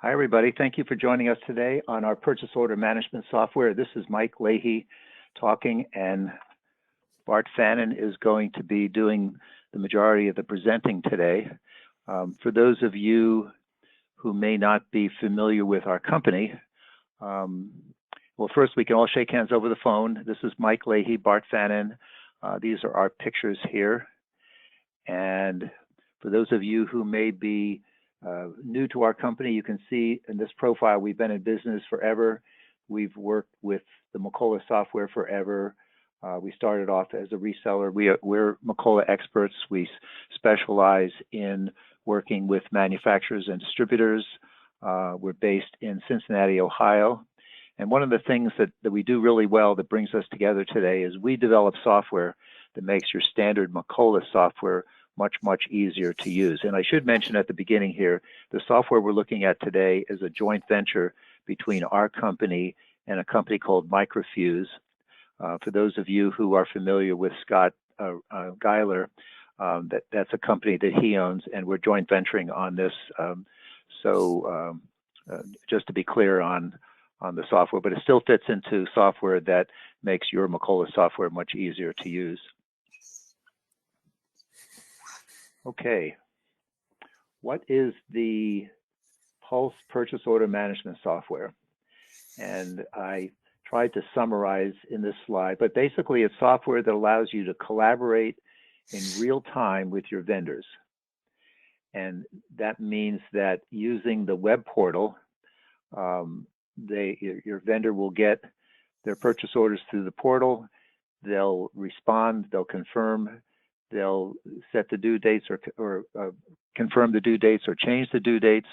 Hi, everybody. Thank you for joining us today on our purchase order management software. This is Mike Leahy talking, and Bart Fannin is going to be doing the majority of the presenting today. For those of you who may not be familiar with our company, well, first we can all shake hands over the phone. This is Mike Leahy, Bart Fannin. These are our pictures here. And for those of you who may be new to our company, you can see in this profile we've been in business forever. We've worked with the Macola software forever. We started off as a reseller. We're Macola experts. We specialize in working with manufacturers and distributors. We're based in Cincinnati, Ohio. And one of the things that we do really well that brings us together today is we develop software that makes your standard Macola software much easier to use. And I should mention at the beginning here, the software we're looking at today is a joint venture between our company and a company called Microfuse. For those of you who are familiar with Scott Geiler, that's a company that he owns, and we're joint venturing on this. Just to be clear on the software, but it still fits into software that makes your Macola software much easier to use. Okay, what is the Pulse purchase order management software? And I tried to summarize in this slide, but basically it's software that allows you to collaborate in real time with your vendors. And that means that using the web portal, your vendor will get their purchase orders through the portal. They'll respond, they'll confirm, they'll set the due dates or confirm the due dates or change the due dates,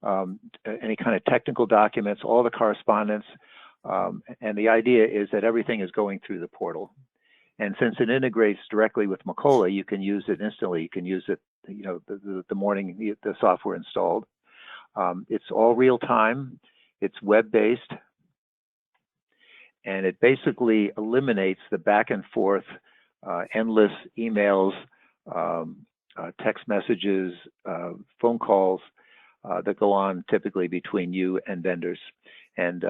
any kind of technical documents, all the correspondence. And the idea is that everything is going through the portal. And since it integrates directly with Macola, you can use it instantly. You can use it, the morning the software installed. It's all real time. It's web-based. And it basically eliminates the back and forth endless emails, text messages, phone calls that go on typically between you and vendors. And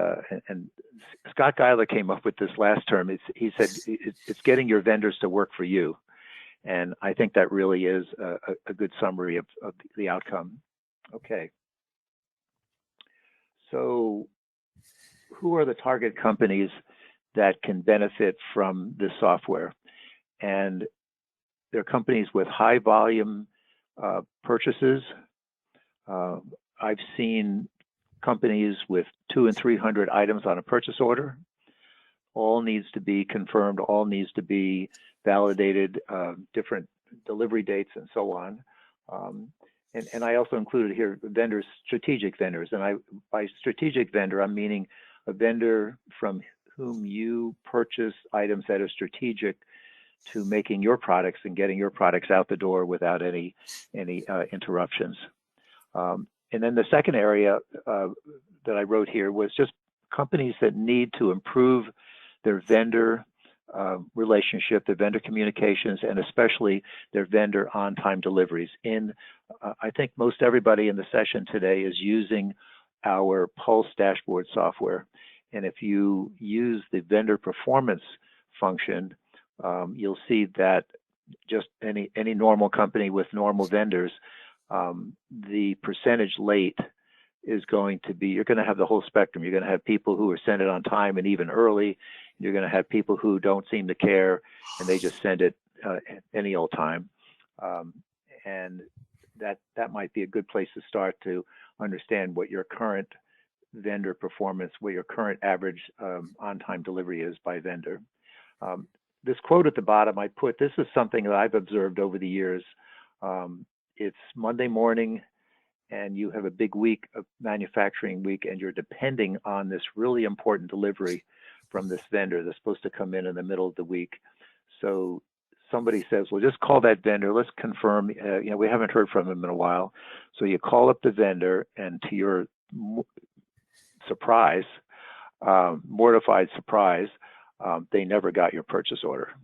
Scott Geiler came up with this last term. He said it's getting your vendors to work for you. And I think that really is a good summary of the outcome. Okay. So who are the target companies that can benefit from this software? And they're companies with high volume purchases. I've seen companies with 200 and 300 items on a purchase order. All needs to be confirmed, all needs to be validated, different delivery dates and so on. And I also included here vendors, strategic vendors. And by strategic vendor, I'm meaning a vendor from whom you purchase items that are strategic to making your products and getting your products out the door without any interruptions. And then the second area that I wrote here was just companies that need to improve their vendor relationship, their vendor communications, and especially their vendor on-time deliveries. I think most everybody in the session today is using our Pulse dashboard software. And if you use the vendor performance function, you'll see that just any normal company with normal vendors, the percentage late is going to be, you're going to have the whole spectrum. You're going to have people who are sent it on time and even early. You're going to have people who don't seem to care and they just send it any old time. And that might be a good place to start to understand what your current vendor performance, what your current average on-time delivery is by vendor. This quote at the bottom, this is something that I've observed over the years. It's Monday morning and you have a big week, of manufacturing week, and you're depending on this really important delivery from this vendor that's supposed to come in the middle of the week. So somebody says, well, just call that vendor. Let's confirm, we haven't heard from them in a while. So you call up the vendor, and to your surprise, mortified surprise, they never got your purchase order.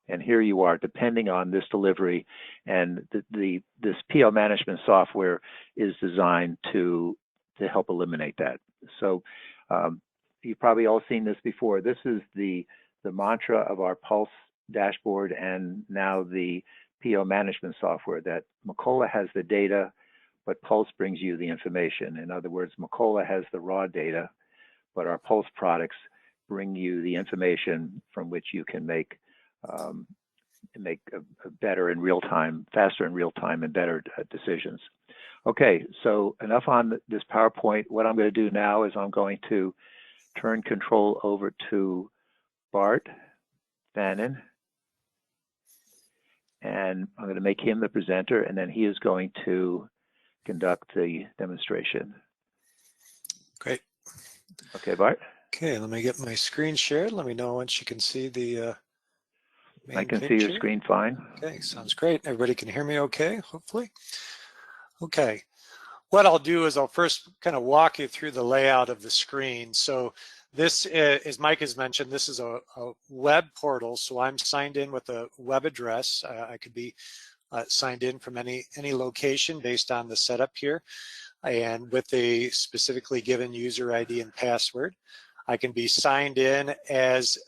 And here you are depending on this delivery, and this PO management software is designed to to help eliminate that. So you've probably all seen this before. This is the mantra of our Pulse dashboard and now the PO management software, that Macola has the data, but Pulse brings you the information. In other words, Macola has the raw data, but our Pulse products bring you the information from which you can make a better in real time, faster in real time, and better decisions. Okay, so enough on this PowerPoint. What I'm going to do now is I'm going to turn control over to Bart Fannin, and I'm going to make him the presenter, and then he is going to conduct the demonstration. Great. Okay, Bart? Okay, let me get my screen shared. Let me know once you can see the main I can picture. see your screen fine. Okay, sounds great. Everybody can hear me okay, hopefully. Okay, what I'll do is I'll first kind of walk you through the layout of the screen. So this, as Mike has mentioned, this is a web portal. So I'm signed in with a web address. I could be signed in from any location based on the setup here, and with a specifically given user ID and password. I can be signed in as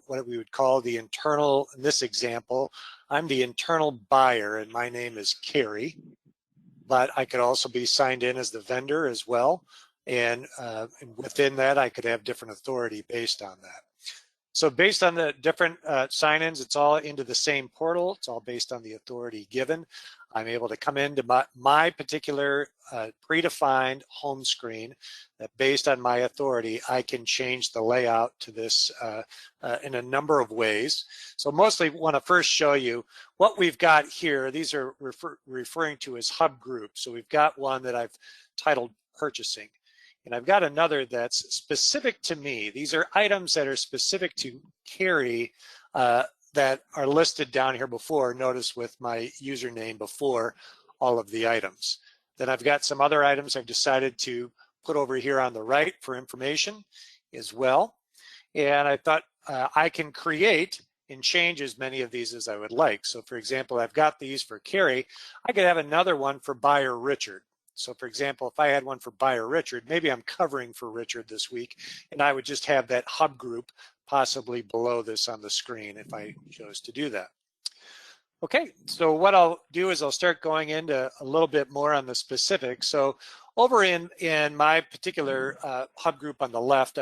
what we would call the internal. In this example, I'm the internal buyer and my name is Carrie, but I could also be signed in as the vendor as well. And within that, I could have different authority based on that. So based on the different sign-ins, it's all into the same portal. It's all based on the authority given. I'm able to come into my particular predefined home screen that based on my authority, I can change the layout to this in a number of ways. So mostly want to first show you what we've got here. These are referring to as hub groups. So we've got one that I've titled purchasing. And I've got another that's specific to me. These are items that are specific to Carrie that are listed down here before. Notice with my username before all of the items. Then I've got some other items I've decided to put over here on the right for information as well. And I thought I can create and change as many of these as I would like. So for example, I've got these for Carrie. I could have another one for buyer Richard. So for example, if I had one for buyer Richard, maybe I'm covering for Richard this week, and I would just have that hub group possibly below this on the screen if I chose to do that. Okay, so what I'll do is I'll start going into a little bit more on the specifics. So over in my particular hub group on the left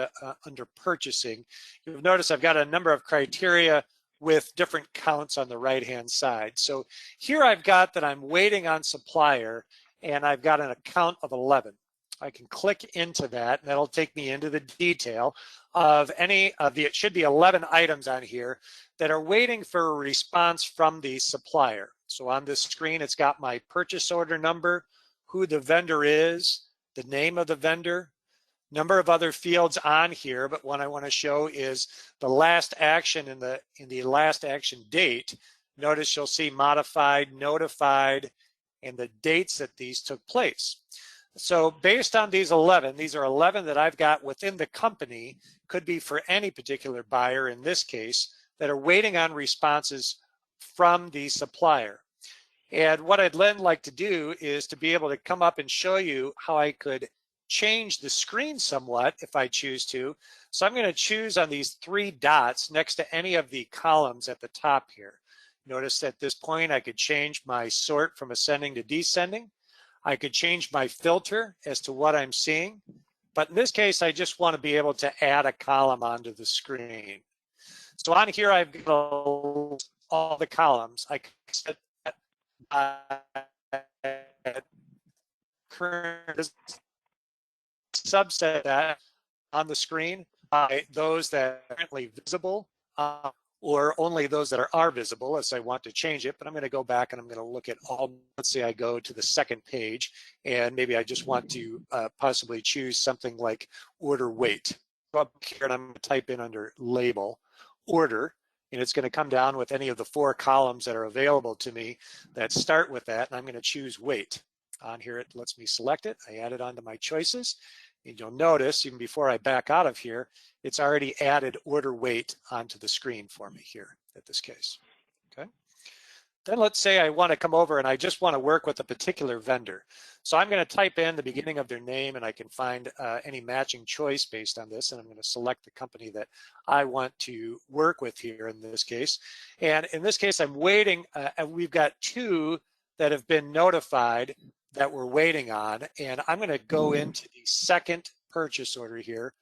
under purchasing, you'll notice I've got a number of criteria with different counts on the right-hand side. So here I've got that I'm waiting on supplier, and I've got an account of 11. I can click into that, and that'll take me into the detail of any of the, it should be 11 items on here that are waiting for a response from the supplier. So on this screen, it's got my purchase order number, who the vendor is, the name of the vendor, number of other fields on here, but what I want to show is the last action in the last action date. Notice you'll see modified, notified, and the dates that these took place. So based on these 11, these are 11 that I've got within the company, could be for any particular buyer in this case, that are waiting on responses from the supplier. And what I'd then like to do is to be able to come up and show you how I could change the screen somewhat if I choose to. So I'm going to choose on these three dots next to any of the columns at the top here. Notice at this point I could change my sort from ascending to descending. I could change my filter as to what I'm seeing. But in this case, I just want to be able to add a column onto the screen. So on here, I've got all the columns. I can set current subset that on the screen by those that are currently visible or only those that are visible as I want to change it. But I'm going to go back and I'm going to look at all. Let's say I go to the second page and maybe I just want to possibly choose something like order weight. So up here and I'm going to type in under label order, and it's going to come down with any of the 4 columns that are available to me that start with that, and I'm going to choose weight. On here it lets me select it. I add it onto my choices, and you'll notice even before I back out of here, it's already added order weight onto the screen for me here at this case. Okay, Then let's say I want to come over and I just want to work with a particular vendor. So I'm going to type in the beginning of their name, and I can find any matching choice based on this. And I'm going to select the company that I want to work with here in this case. And in this case, I'm waiting. We've got two that have been notified that we're waiting on. And I'm going to go into the second purchase order here,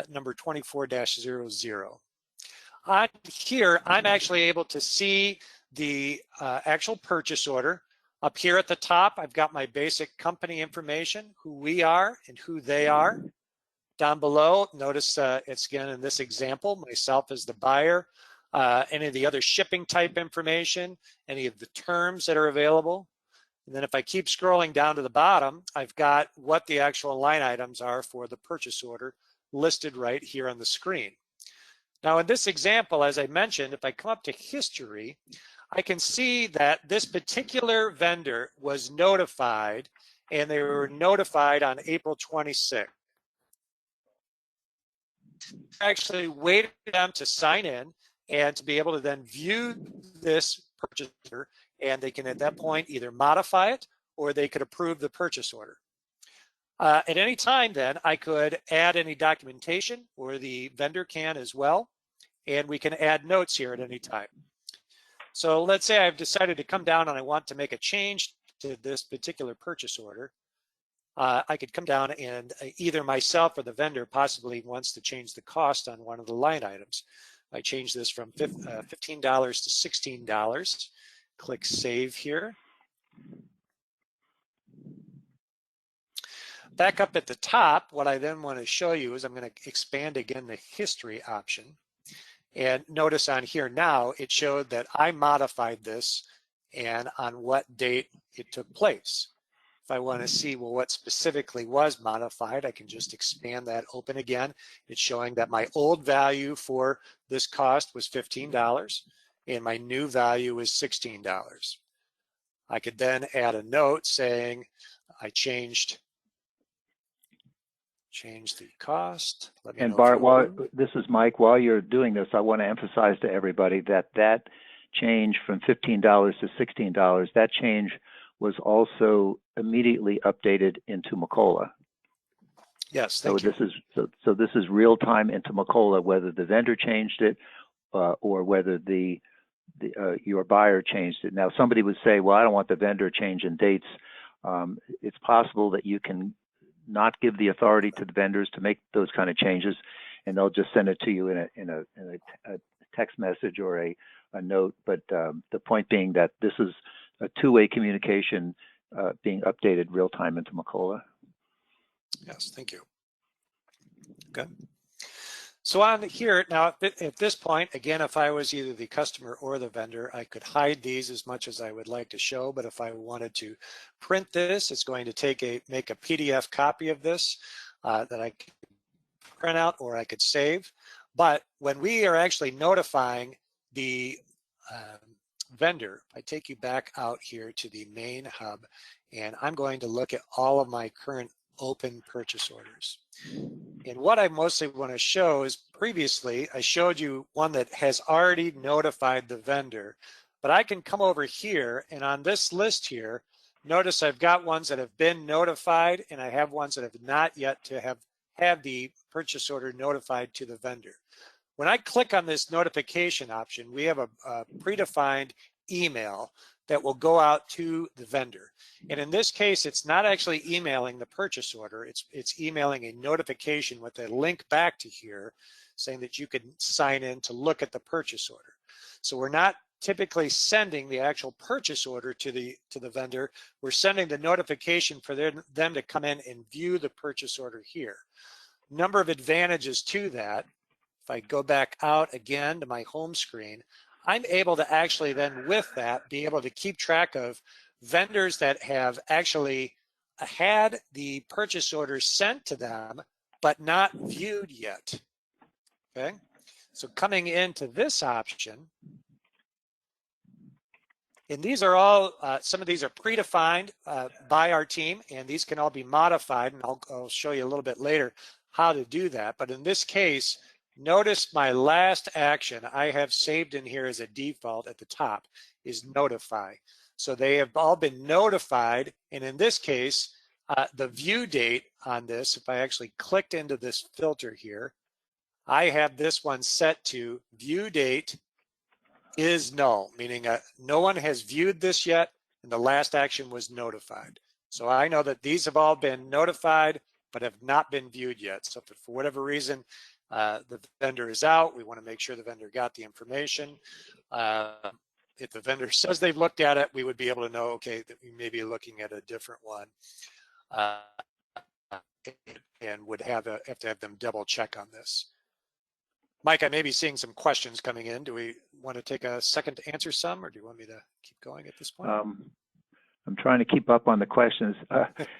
number 24-00. On here, I'm actually able to see the actual purchase order. Up here at the top, I've got my basic company information, who we are and who they are. Down below, notice it's again in this example, myself as the buyer, any of the other shipping type information, any of the terms that are available. And then if I keep scrolling down to the bottom, I've got what the actual line items are for the purchase order listed right here on the screen. Now in this example, as I mentioned, if I come up to history, I can see that this particular vendor was notified, and they were notified on April 26th. Actually waited for them to sign in and to be able to then view this purchase order, and they can at that point either modify it or they could approve the purchase order. At any time then, I could add any documentation, or the vendor can as well, and we can add notes here at any time. So let's say I've decided to come down and I want to make a change to this particular purchase order. I could come down and either myself or the vendor possibly wants to change the cost on one of the line items. I change this from $15 to $16. Click Save here. Back up at the top, what I then want to show you is I'm going to expand again the history option. And notice on here now, it showed that I modified this and on what date it took place. If I want to see, well, what specifically was modified, I can just expand that open again. It's showing that my old value for this cost was $15 and my new value is $16. I could then add a note saying I changed the cost. Let me and know Bart, this is Mike. While you're doing this, I want to emphasize to everybody that that change from $15 to $16, that change was also immediately updated into Macola. Yes, thank you. This is real time into Macola, whether the vendor changed it or whether your buyer changed it. Now, somebody would say, well, I don't want the vendor changing dates. It's possible that you can not give the authority to the vendors to make those kind of changes, and they'll just send it to you in a text message or a note. But the point being that this is a two-way communication being updated real time into Macola. Yes, thank you. Okay. So on here now, at this point, again, if I was either the customer or the vendor, I could hide these as much as I would like to show. But if I wanted to print this, it's going to make a PDF copy of this that I could print out or I could save. But when we are actually notifying the vendor, I take you back out here to the main hub, and I'm going to look at all of my current open purchase orders. And what I mostly want to show is previously I showed you one that has already notified the vendor, but I can come over here and on this list here, notice I've got ones that have been notified and I have ones that have not yet to have the purchase order notified to the vendor. When I click on this notification option, we have a predefined email that will go out to the vendor. And in this case, it's not actually emailing the purchase order, it's emailing a notification with a link back to here saying that you can sign in to look at the purchase order. So we're not typically sending the actual purchase order to the vendor, we're sending the notification for them to come in and view the purchase order here. Number of advantages to that. If I go back out again to my home screen, I'm able to actually then with that be able to keep track of vendors that have actually had the purchase order sent to them but not viewed yet. Okay, so coming into this option, and these are all, some of these are predefined by our team, and these can all be modified, and I'll show you a little bit later how to do that. But in this case, notice my last action I have saved in here as a default at the top, is notify. So they have all been notified, and in this case, the view date on this, if I actually clicked into this filter here, I have this one set to view date is null, meaning no one has viewed this yet, and the last action was notified. So I know that these have all been notified, but have not been viewed yet. So if for whatever reason the vendor is out, we want to make sure the vendor got the information. If the vendor says they've looked at it, we would be able to know, okay, that we may be looking at a different one, and would have to have them double check on this. Mike, I may be seeing some questions coming in. Do we want to take a second to answer some, or do you want me to keep going at this point? I'm trying to keep up on the questions.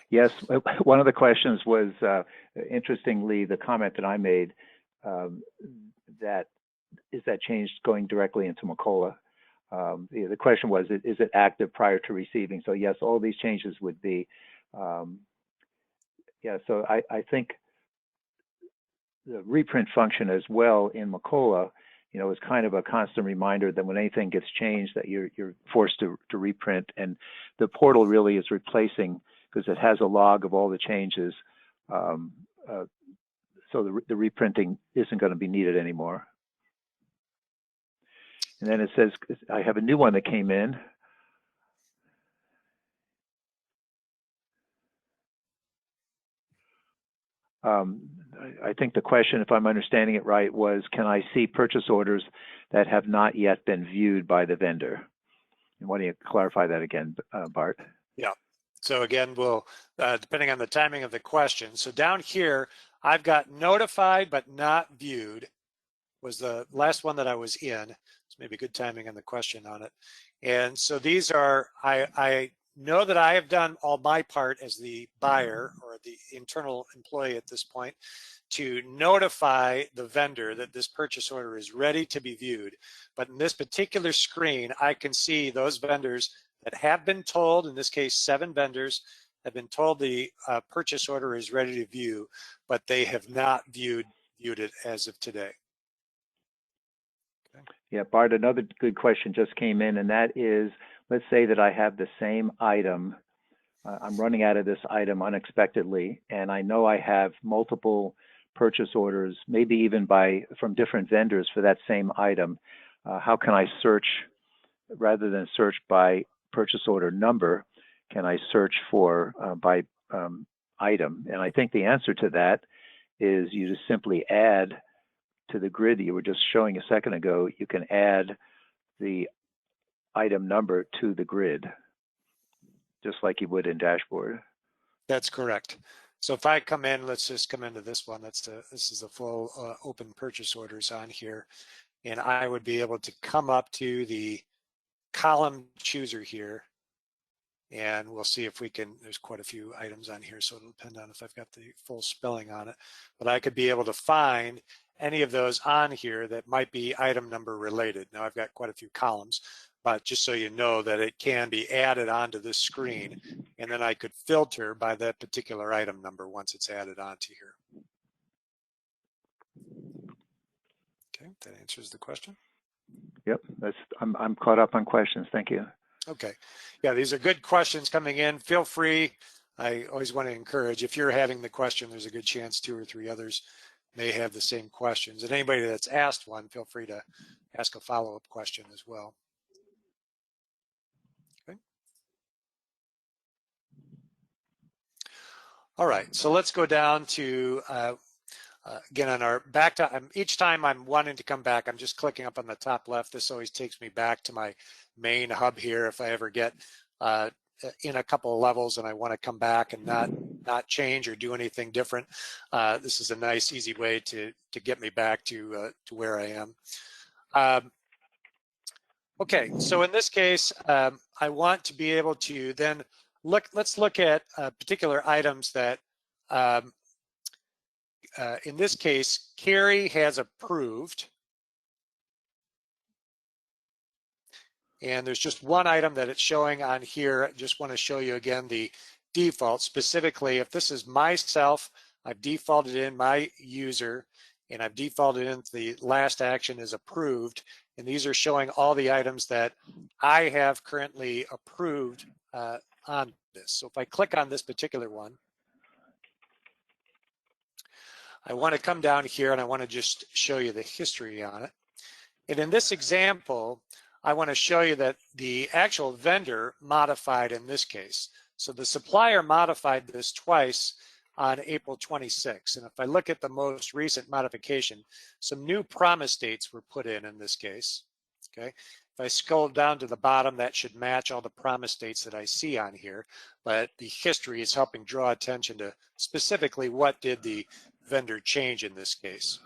Yes, one of the questions was, interestingly, the comment that I made, that is that change going directly into Macola? The question was, is it active prior to receiving? So yes, all these changes would be. Yeah, so I think the reprint function as well in Macola, you know, is kind of a constant reminder that when anything gets changed, that you're forced to reprint, and the portal really is replacing, because it has a log of all the changes. So the reprinting isn't going to be needed anymore. And then it says, I have a new one that came in. I think the question, if I'm understanding it right, was, can I see purchase orders that have not yet been viewed by the vendor? And why don't you clarify that again, Bart? Yeah. So again, we'll, depending on the timing of the question. So down here, I've got notified but not viewed was the last one that I was in. So maybe good timing on the question on it. And so these are, I know that I have done all my part as the buyer or the internal employee at this point to notify the vendor that this purchase order is ready to be viewed. But in this particular screen, I can see those vendors that have been told, in this case, 7 vendors have been told the purchase order is ready to view, but they have not viewed it as of today. Okay. Yeah, Bart, another good question just came in, and that is, let's say that I have the same item. I'm running out of this item unexpectedly, and I know I have multiple purchase orders, maybe even from different vendors for that same item. How can I search, rather than search by purchase order number, can I search for by item? And I think the answer to that is you just simply add to the grid that you were just showing a second ago. You can add the item number to the grid, just like you would in dashboard. That's correct. So if I come in, let's just come into this one. This is the full open purchase orders on here, and I would be able to come up to the column chooser here, and we'll see if we can. There's quite a few items on here, so it'll depend on if I've got the full spelling on it. But I could be able to find any of those on here that might be item number related. Now I've got quite a few columns, but just so you know that it can be added onto this screen, and then I could filter by that particular item number once it's added onto here. Okay, that answers the question. Yep, I'm caught up on questions. Thank you. Okay, yeah, these are good questions coming in. Feel free. I always want to encourage, if you're having the question, there's a good chance 2 or 3 others may have the same questions. And anybody that's asked one, feel free to ask a follow-up question as well. Okay. All right, so let's go down to, again, on our back to, each time I'm wanting to come back, I'm just clicking up on the top left. This always takes me back to my main hub here if I ever get in a couple of levels and I want to come back and not change or do anything different. This is a nice, easy way to get me back to where I am. Okay, so in this case, I want to be able to then let's look at particular items that, in this case, Carrie has approved. And there's just one item that it's showing on here. I just want to show you again the default. Specifically, if this is myself, I've defaulted in my user, and I've defaulted into the last action is approved, and these are showing all the items that I have currently approved on this. So if I click on this particular one, I want to come down here and I want to just show you the history on it. And in this example, I want to show you that the actual vendor modified in this case. So the supplier modified this twice on April 26. And if I look at the most recent modification, some new promise dates were put in this case. Okay. If I scroll down to the bottom, that should match all the promise dates that I see on here. But the history is helping draw attention to specifically what did the vendor change in this case.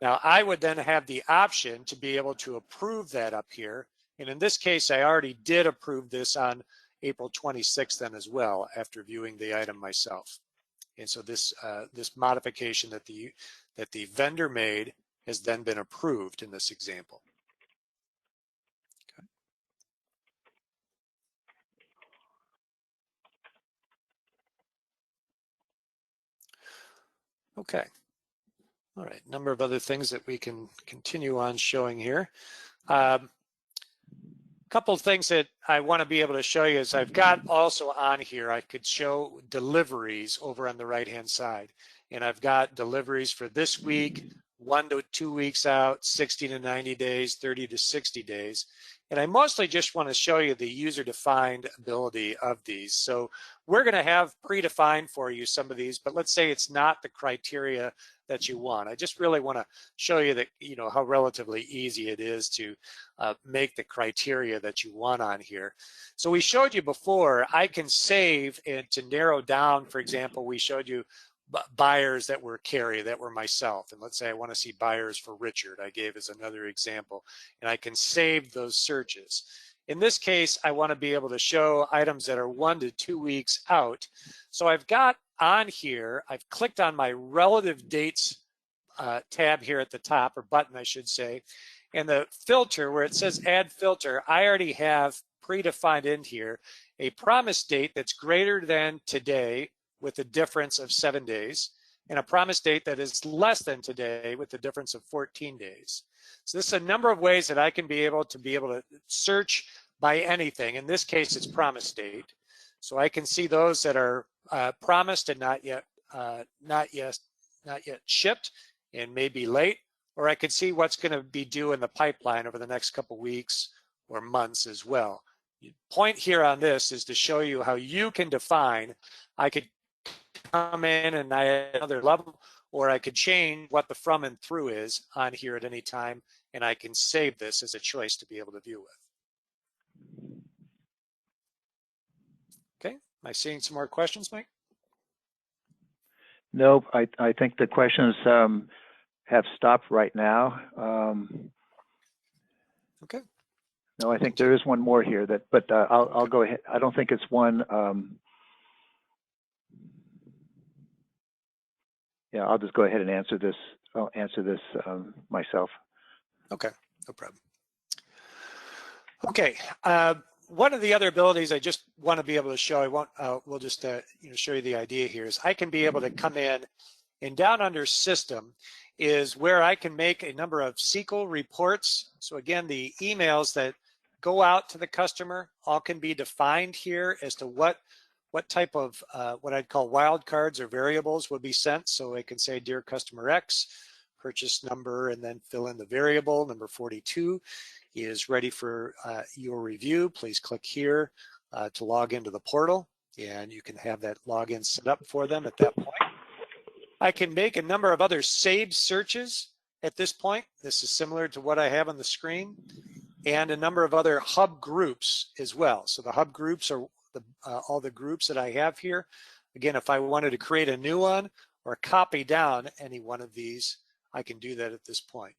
Now, I would then have the option to be able to approve that up here. And in this case, I already did approve this on April 26th then as well, after viewing the item myself. And so this this modification that the vendor made has then been approved in this example. Okay. All right, number of other things that we can continue on showing here. Couple of things that I want to be able to show you is I've got also on here, I could show deliveries over on the right-hand side. And I've got deliveries for this week, 1 to 2 weeks out, 60 to 90 days, 30 to 60 days. And I mostly just want to show you the user-defined ability of these. So we're going to have predefined for you some of these, but let's say it's not the criteria that you want. I just really want to show you that, you know, how relatively easy it is to make the criteria that you want on here. So we showed you before, I can save and to narrow down, for example, we showed you buyers that were Carrie, that were myself. And let's say I want to see buyers for Richard, I gave as another example, and I can save those searches. In this case, I want to be able to show items that are 1 to 2 weeks out. So I've got on here, I've clicked on my relative dates tab here at the top, or button I should say, and the filter where it says add filter, I already have predefined in here a promise date that's greater than today with a difference of 7 days, and a promise date that is less than today with a difference of 14 days. So this is a number of ways that I can be able to search by anything. In this case, it's promise date. So I can see those that are promised and not yet shipped and may be late, or I could see what's going to be due in the pipeline over the next couple weeks or months as well. The point here on this is to show you how you can define. I could come in and I add another level, or I could change what the from and through is on here at any time, and I can save this as a choice to be able to view with. Okay, am I seeing some more questions, Mike? No, I think the questions have stopped right now. Okay. No, I think there is one more here that, but I'll go ahead. I don't think it's one. Yeah, I'll just go ahead and answer this. I'll answer this myself. Okay, no problem. Okay, one of the other abilities I just want to be able to show, I won't, we'll just show you the idea here, is I can be able to come in and down under system is where I can make a number of SQL reports. So again, the emails that go out to the customer all can be defined here as to what type of what I'd call wildcards or variables would be sent. So I can say, dear customer X, purchase number, and then fill in the variable, number 42 is ready for your review. Please click here to log into the portal, and you can have that login set up for them at that point. I can make a number of other saved searches at this point. This is similar to what I have on the screen, and a number of other hub groups as well. So the hub groups are all the groups that I have here. Again, if I wanted to create a new one or copy down any one of these, I can do that at this point.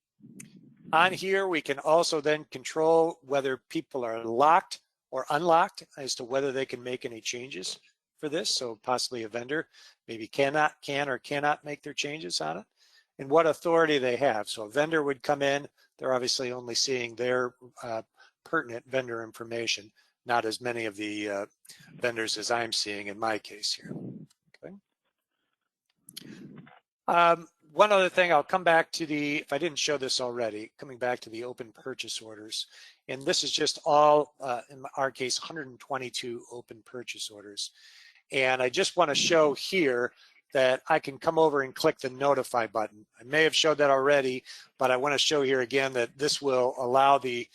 On here, we can also then control whether people are locked or unlocked as to whether they can make any changes for this. So possibly a vendor maybe can or cannot make their changes on it, and what authority they have. So a vendor would come in, they're obviously only seeing their pertinent vendor information, not as many of the vendors as I'm seeing in my case here. Okay. one other thing, I'll come back to the, if I didn't show this already, coming back to the open purchase orders. And this is just all, in our case, 122 open purchase orders. And I just want to show here that I can come over and click the notify button. I may have showed that already, but I want to show here again that this will allow the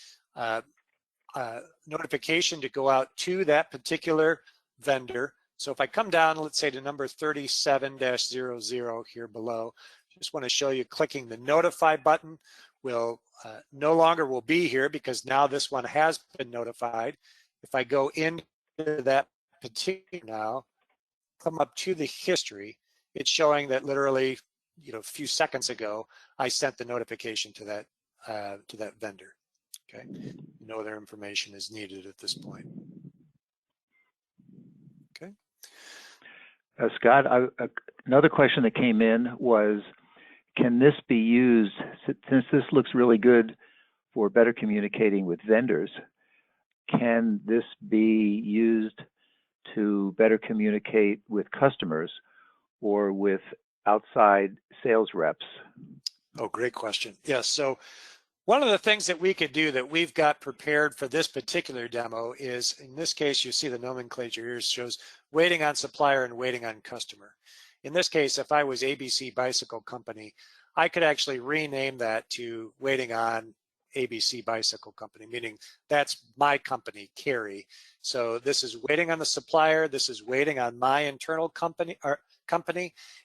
notification to go out to that particular vendor. So if I come down, let's say to number 37-00 here below, just want to show you clicking the notify button will no longer will be here because now this one has been notified. If I go into that particular now, come up to the history, it's showing that literally, a few seconds ago, I sent the notification to that vendor. Okay, no other information is needed at this point. Okay. Scott, another question that came in was, can this be used, since this looks really good for better communicating with vendors, can this be used to better communicate with customers or with outside sales reps? Oh, great question. Yes, so one of the things that we could do that we've got prepared for this particular demo is, in this case, you see the nomenclature here shows waiting on supplier and waiting on customer. In this case, if I was ABC Bicycle Company, I could actually rename that to waiting on ABC Bicycle Company, meaning that's my company, Carrie. So this is waiting on the supplier, this is waiting on my internal company,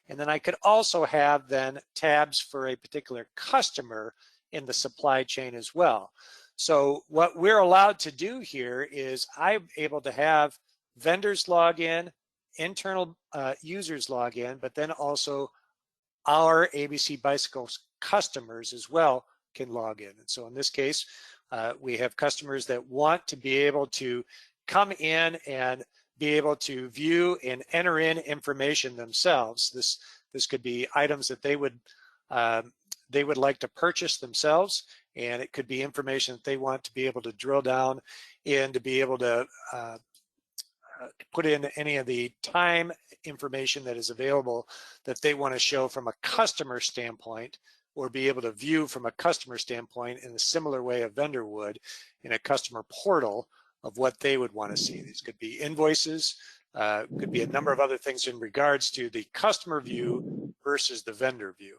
and then I could also have then tabs for a particular customer in the supply chain as well. So what we're allowed to do here is I'm able to have vendors log in, internal users log in, but then also our ABC Bicycles customers as well can log in. And so in this case, we have customers that want to be able to come in and be able to view and enter in information themselves. This could be items that they would like to purchase themselves, and it could be information that they want to be able to drill down in to be able to put in any of the time information that is available that they want to show from a customer standpoint, or be able to view from a customer standpoint in a similar way a vendor would in a customer portal of what they would want to see. These could be invoices, could be a number of other things in regards to the customer view versus the vendor view.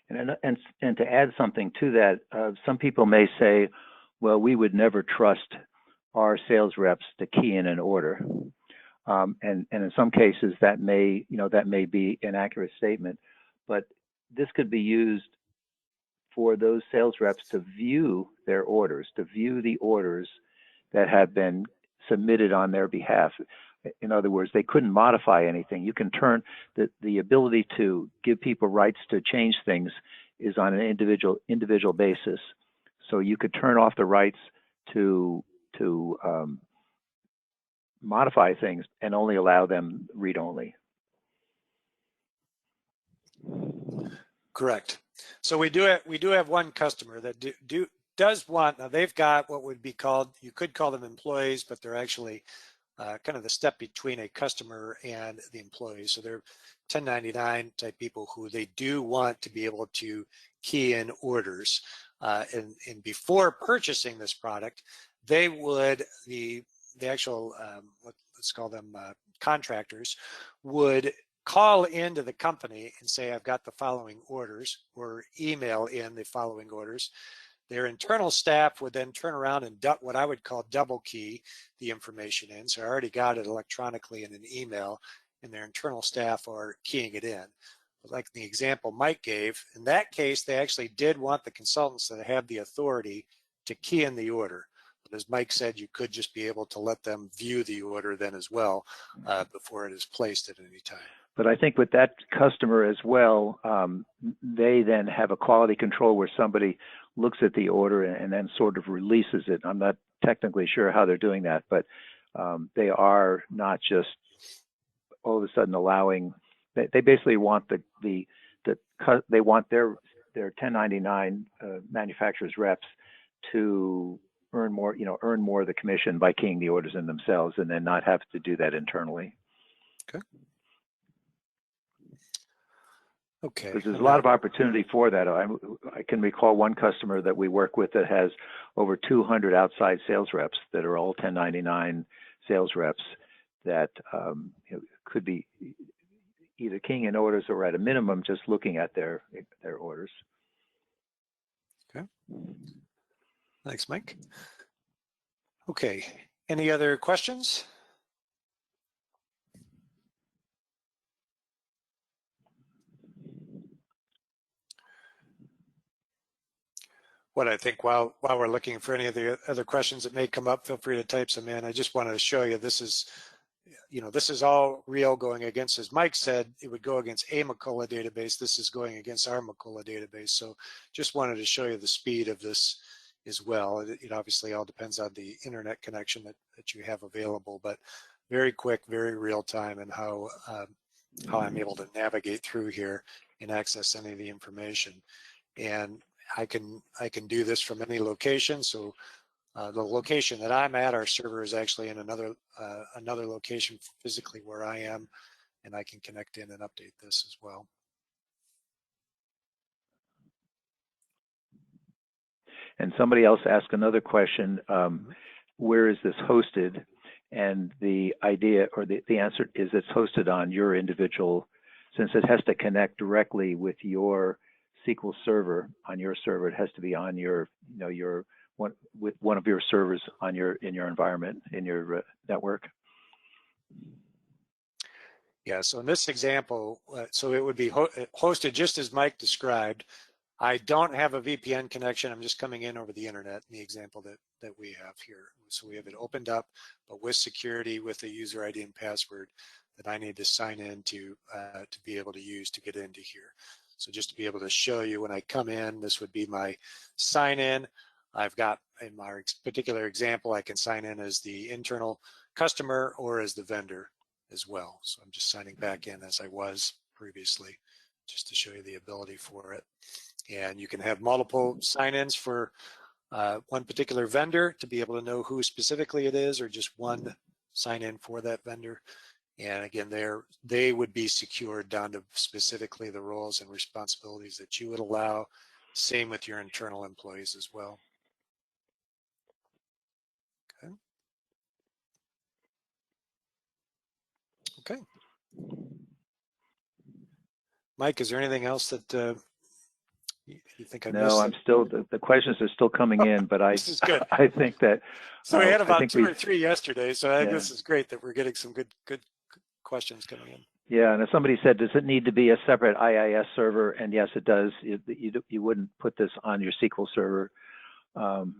And to add something to that, some people may say, well, we would never trust our sales reps to key in an order. And in some cases that may be an accurate statement, but this could be used for those sales reps to view their orders, to view the orders that have been submitted on their behalf. In other words, they couldn't modify anything. You can turn the ability to give people rights to change things is on an individual basis. So you could turn off the rights to modify things and only allow them read-only. Correct. So we do have one customer that does want, now they've got what would be called, you could call them employees, but they're actually kind of the step between a customer and the employee. So they're 1099 type people who they do want to be able to key in orders. And before purchasing this product, they would, the actual, let's call them contractors, would call into the company and say, I've got the following orders, or email in the following orders. Their internal staff would then turn around and what I would call double key the information in. So I already got it electronically in an email, and their internal staff are keying it in. But like the example Mike gave, in that case, they actually did want the consultants that have the authority to key in the order. But as Mike said, you could just be able to let them view the order then as well before it is placed at any time. But I think with that customer as well, they then have a quality control where somebody looks at the order and then sort of releases it. I'm not technically sure how they're doing that, but they are not just all of a sudden allowing. They basically want they want their 1099 manufacturers reps to earn more of the commission by keying the orders in themselves, and then not have to do that internally. Okay. Okay. Because there's a lot of opportunity for that. I can recall one customer that we work with that has over 200 outside sales reps that are all 1099 sales reps that could be either keying in orders or at a minimum just looking at their orders. Okay. Thanks, Mike. Okay. Any other questions? What I think while we're looking for any of the other questions that may come up, feel free to type some in. I just wanted to show you this is, this is all real going against, as Mike said, it would go against a Macola database. This is going against our Macola database. So just wanted to show you the speed of this as well. It obviously all depends on the internet connection that you have available, but very quick, very real time, and how I'm able to navigate through here and access any of the information. And I can do this from any location. So the location that I'm at, our server is actually in another location physically where I am, and I can connect in and update this as well. And somebody else asked another question, where is this hosted? And the idea or the answer is it's hosted on your individual, since it has to connect directly with your SQL server on your server. It has to be on your, with one of your servers on in your environment, in your network. Yeah, so in this example, so it would be hosted just as Mike described. I don't have a VPN connection. I'm just coming in over the internet in the example that we have here. So we have it opened up, but with security, with a user ID and password that I need to sign in to be able to use to get into here. So just to be able to show you when I come in, this would be my sign in. I've got in my particular example, I can sign in as the internal customer or as the vendor as well. So I'm just signing back in as I was previously, just to show you the ability for it. And you can have multiple sign-ins for one particular vendor to be able to know who specifically it is, or just one sign-in for that vendor. And again, they would be secured down to specifically the roles and responsibilities that you would allow. Same with your internal employees as well. Okay. Okay. Mike, is there anything else that you think I missed? No, I'm still, the questions are still coming in, but this is good. I think that. So we had about 2 or 3 yesterday, so I think this is great that we're getting some good questions coming in. Yeah, and if somebody said, does it need to be a separate IIS server? And yes, it does. You wouldn't put this on your SQL server. And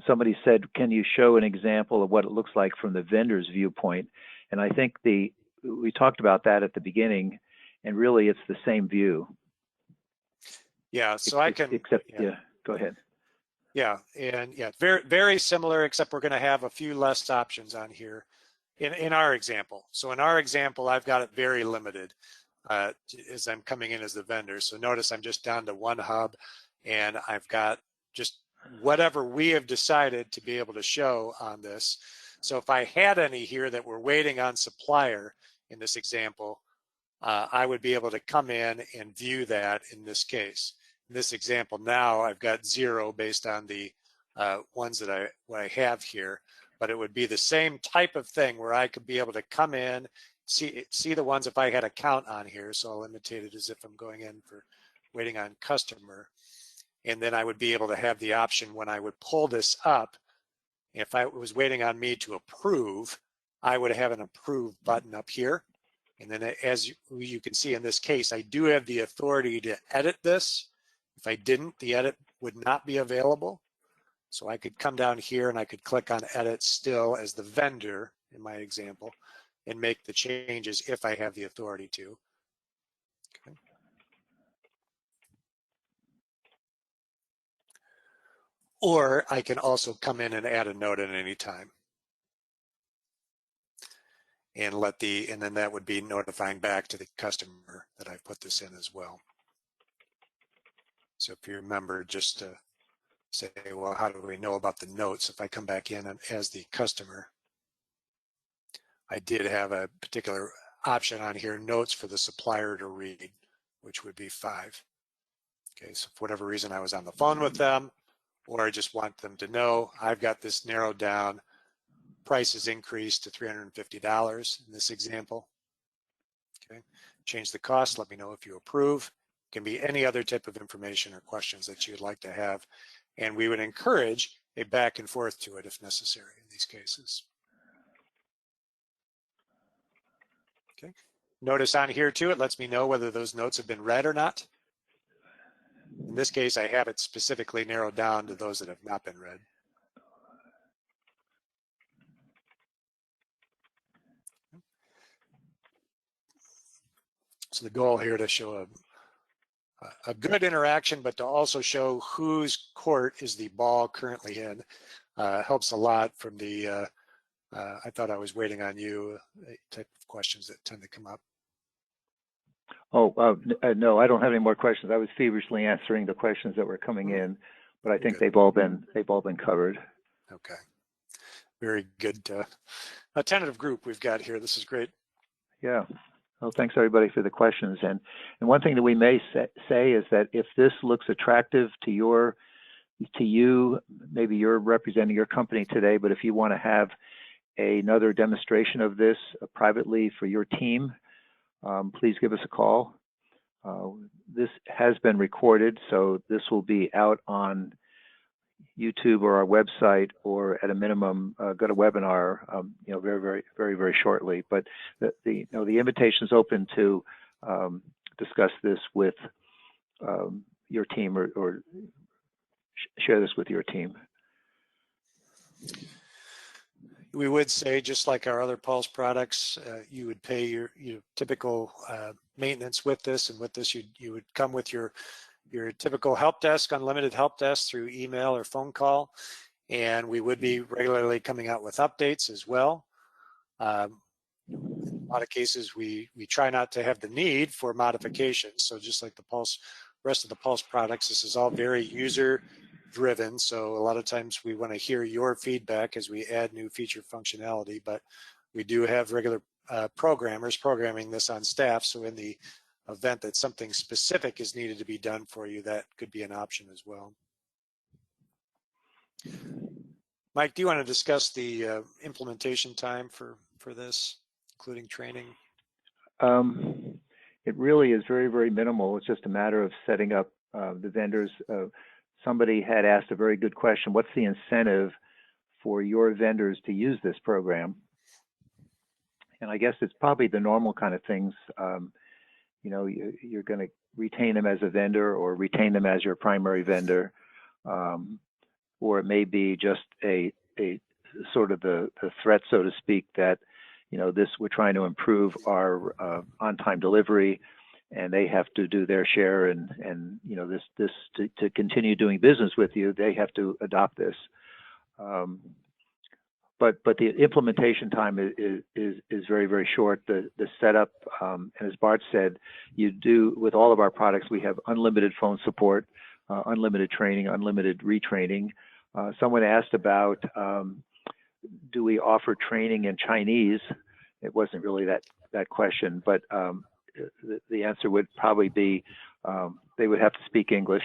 somebody said, can you show an example of what it looks like from the vendor's viewpoint? And I think we talked about that at the beginning, and really it's the same view. Yeah, so I can, except, yeah, go ahead. Yeah, and yeah, very similar, except we're going to have a few less options on here in our example. So in our example, I've got it very limited as I'm coming in as the vendor. So notice I'm just down to one hub, and I've got just whatever we have decided to be able to show on this. So if I had any here that were waiting on supplier in this example, I would be able to come in and view that in this case. In this example now, I've got 0 based on the ones that I have here, but it would be the same type of thing where I could be able to come in, see the ones if I had a count on here. So I'll imitate it as if I'm going in for waiting on customer. And then I would be able to have the option when I would pull this up, if I was waiting on me to approve, I would have an approve button up here. And then as you can see in this case, I do have the authority to edit this. If I didn't, the edit would not be available. So I could come down here and I could click on edit still as the vendor in my example and make the changes if I have the authority to. Okay. Or I can also come in and add a note at any time. And then that would be notifying back to the customer that I put this in as well. So if you remember, just to say, well, how do we know about the notes? If I come back in and as the customer, I did have a particular option on here, notes for the supplier to read, which would be 5. Okay, so for whatever reason I was on the phone with them, or I just want them to know I've got this narrowed down, price is increased to $350 in this example. Okay, change the cost, let me know if you approve. It can be any other type of information or questions that you'd like to have, and we would encourage a back and forth to it if necessary in these cases. Okay, notice on here too, it lets me know whether those notes have been read or not. In this case, I have it specifically narrowed down to those that have not been read. So the goal here to show a good interaction, but to also show whose court is the ball currently in, helps a lot from the I thought I was waiting on you type of questions that tend to come up. Oh, no, I don't have any more questions. I was feverishly answering the questions that were coming in, but I think they've all been covered. Okay, very good. A tentative group we've got here. This is great. Yeah. Well, thanks everybody for the questions. And one thing that we may say is that if this looks attractive to you, maybe you're representing your company today, but if you want to have another demonstration of this privately for your team, please give us a call. This has been recorded, so this will be out on YouTube or our website, or at a minimum, go to webinar, very shortly. But the invitation is open to discuss this with your team, or share this with your team. We would say, just like our other Pulse products, you would pay your typical maintenance with this, and with this you would come with your typical help desk, unlimited help desk through email or phone call, and we would be regularly coming out with updates as well. In a lot of cases, we try not to have the need for modifications. So just like the rest of the Pulse products, this is all very user driven. So a lot of times we want to hear your feedback as we add new feature functionality, but we do have regular programmers programming this on staff. So in the event that something specific is needed to be done for you, that could be an option as well. Mike, do you want to discuss the implementation time for this, including training? It really is very minimal. It's just a matter of setting up the vendors. Somebody had asked a very good question. What's the incentive for your vendors to use this program? And I guess it's probably the normal kind of things. You're going to retain them as a vendor, or retain them as your primary vendor, or it may be just a sort of the threat, so to speak, that we're trying to improve our on-time delivery, and they have to do their share, and to continue doing business with you, they have to adopt this. But the implementation time is very short. The setup, and as Bart said, you do with all of our products, we have unlimited phone support, unlimited training, unlimited retraining. Someone asked about, do we offer training in Chinese? It wasn't really that question, but the answer would probably be they would have to speak English.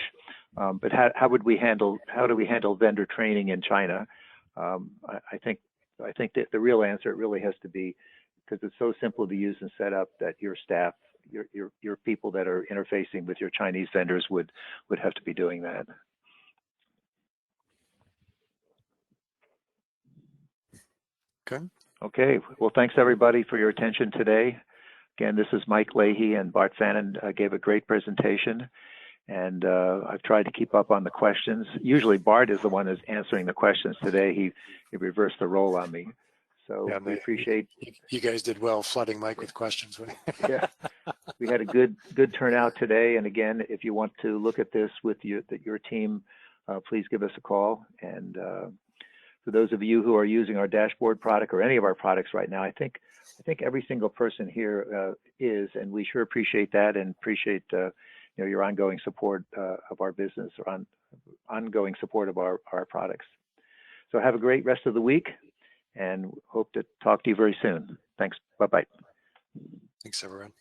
But how do we handle vendor training in China? I think that the real answer, it really has to be, because it's so simple to use and set up, that your staff, your people that are interfacing with your Chinese vendors would have to be doing that. Okay. Well, thanks everybody for your attention today. Again, this is Mike Leahy, and Bart Fannin gave a great presentation, and I've tried to keep up on the questions. Usually Bart is the one who's answering the questions. Today he reversed the role on me. So yeah, we appreciate. You guys did well flooding Mike with questions. Yeah, we had a good turnout today. And again, if you want to look at this with your team, please give us a call. And for those of you who are using our dashboard product or any of our products right now, I think every single person here is, and we sure appreciate that, and appreciate your ongoing support of our business, or ongoing support of our products. So have a great rest of the week, and hope to talk to you very soon. Thanks. Bye-bye. Thanks, everyone.